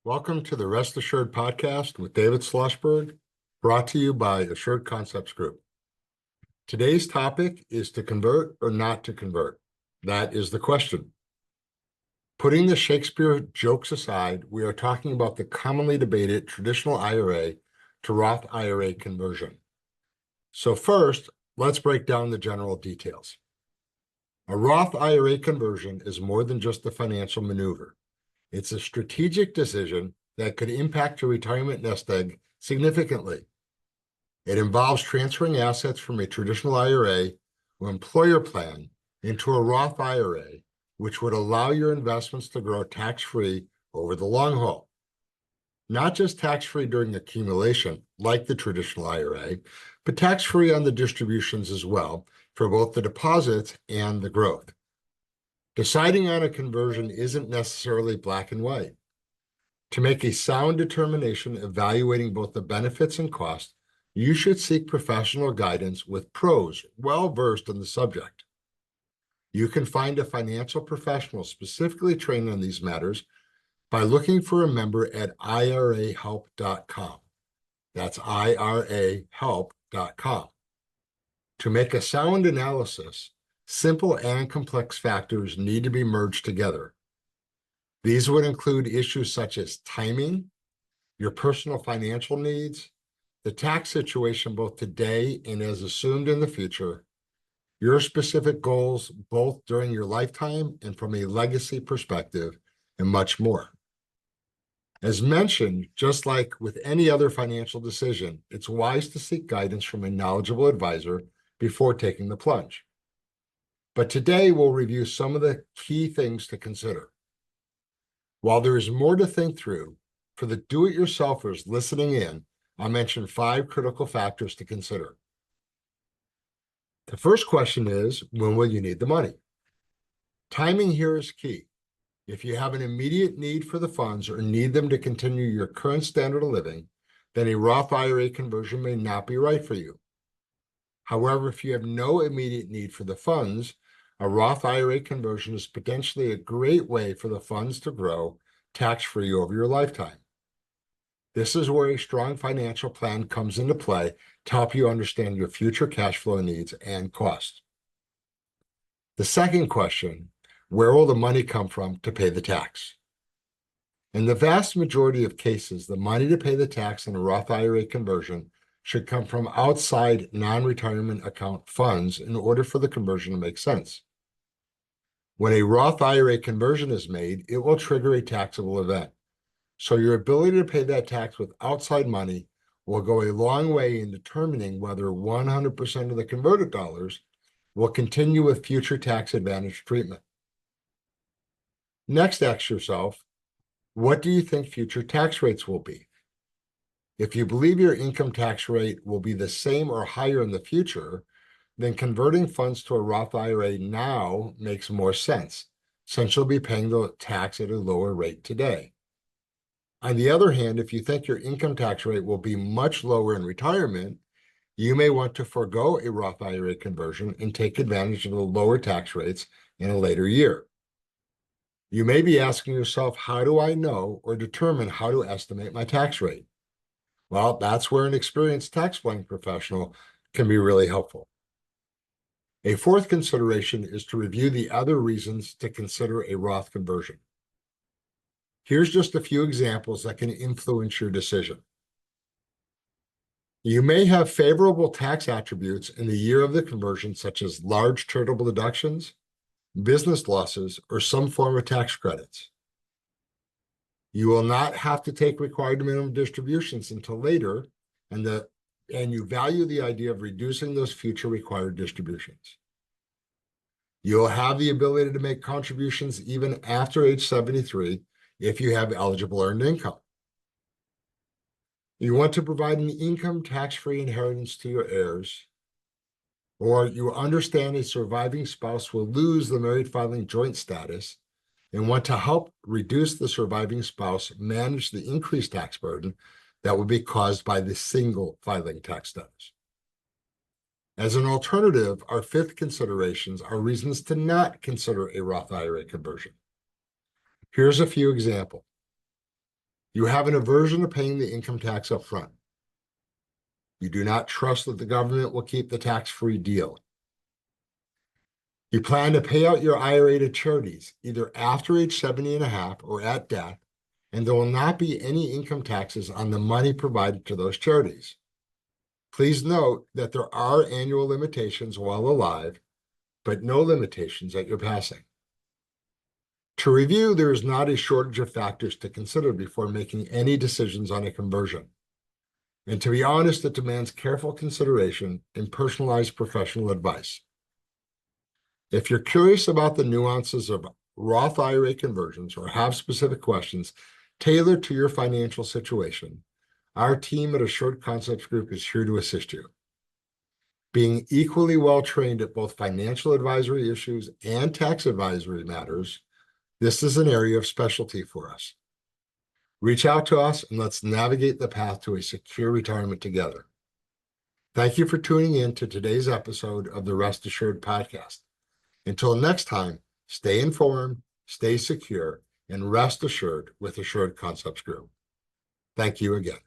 Welcome to the Rest Assured podcast with David Schlossberg, brought to you by Assured Concepts Group. Today's topic is to convert or not to convert. That is the question. Putting the Shakespeare jokes aside, we are talking about the commonly debated traditional IRA to Roth IRA conversion. So first, let's break down the general details. A Roth IRA conversion is more than just a financial maneuver. It's a strategic decision that could impact your retirement nest egg significantly. It involves transferring assets from a traditional IRA or employer plan into a Roth IRA, which would allow your investments to grow tax-free over the long haul. Not just tax-free during accumulation, like the traditional IRA, but tax-free on the distributions as well, for both the deposits and the growth. Deciding on a conversion isn't necessarily black and white. To make a sound determination evaluating both the benefits and costs, you should seek professional guidance with pros well-versed in the subject. You can find a financial professional specifically trained on these matters by looking for a member at irahelp.com. That's irahelp.com. To make a sound analysis, simple and complex factors need to be merged together. These would include issues such as timing, your personal financial needs, the tax situation both today and as assumed in the future, your specific goals both during your lifetime and from a legacy perspective, and much more. As mentioned, just like with any other financial decision, it's wise to seek guidance from a knowledgeable advisor before taking the plunge. But today we'll review some of the key things to consider. While there is more to think through, for the do-it-yourselfers listening in, I'll mention 5 critical factors to consider. The first question is, when will you need the money? Timing here is key. If you have an immediate need for the funds or need them to continue your current standard of living, then a Roth IRA conversion may not be right for you. However, if you have no immediate need for the funds, a Roth IRA conversion is potentially a great way for the funds to grow tax-free over your lifetime. This is where a strong financial plan comes into play to help you understand your future cash flow needs and costs. The second question, where will the money come from to pay the tax? In the vast majority of cases, the money to pay the tax in a Roth IRA conversion should come from outside non-retirement account funds in order for the conversion to make sense. When a Roth IRA conversion is made, it will trigger a taxable event. So your ability to pay that tax with outside money will go a long way in determining whether 100% of the converted dollars will continue with future tax advantage treatment. Next, ask yourself, what do you think future tax rates will be? If you believe your income tax rate will be the same or higher in the future, then converting funds to a Roth IRA now makes more sense, since you'll be paying the tax at a lower rate today. On the other hand, if you think your income tax rate will be much lower in retirement, you may want to forego a Roth IRA conversion and take advantage of the lower tax rates in a later year. You may be asking yourself, how do I know or determine how to estimate my tax rate? Well, that's where an experienced tax planning professional can be really helpful. A fourth consideration is to review the other reasons to consider a Roth conversion. Here's just a few examples that can influence your decision. You may have favorable tax attributes in the year of the conversion, such as large charitable deductions, business losses, or some form of tax credits. You will not have to take required minimum distributions until later, and you value the idea of reducing those future required distributions. You'll have the ability to make contributions even after age 73 if you have eligible earned income. You want to provide an income tax-free inheritance to your heirs, or you understand a surviving spouse will lose the married filing joint status and want to help reduce the surviving spouse manage the increased tax burden that would be caused by the single filing tax status. As an alternative, our fifth considerations are reasons to not consider a Roth IRA conversion. Here's a few examples. You have an aversion to paying the income tax up front. You do not trust that the government will keep the tax-free deal. You plan to pay out your IRA to charities either after age 70 and a half or at death, and there will not be any income taxes on the money provided to those charities. Please note that there are annual limitations while alive, but no limitations at your passing. To review, there is not a shortage of factors to consider before making any decisions on a conversion. And to be honest, it demands careful consideration and personalized professional advice. If you're curious about the nuances of Roth IRA conversions or have specific questions tailored to your financial situation, our team at Assured Concepts Group is here to assist you. Being equally well trained at both financial advisory issues and tax advisory matters, this is an area of specialty for us. Reach out to us and let's navigate the path to a secure retirement together. Thank you for tuning in to today's episode of the Rest Assured podcast. Until next time, stay informed, stay secure, and rest assured with Assured Concepts Group. Thank you again.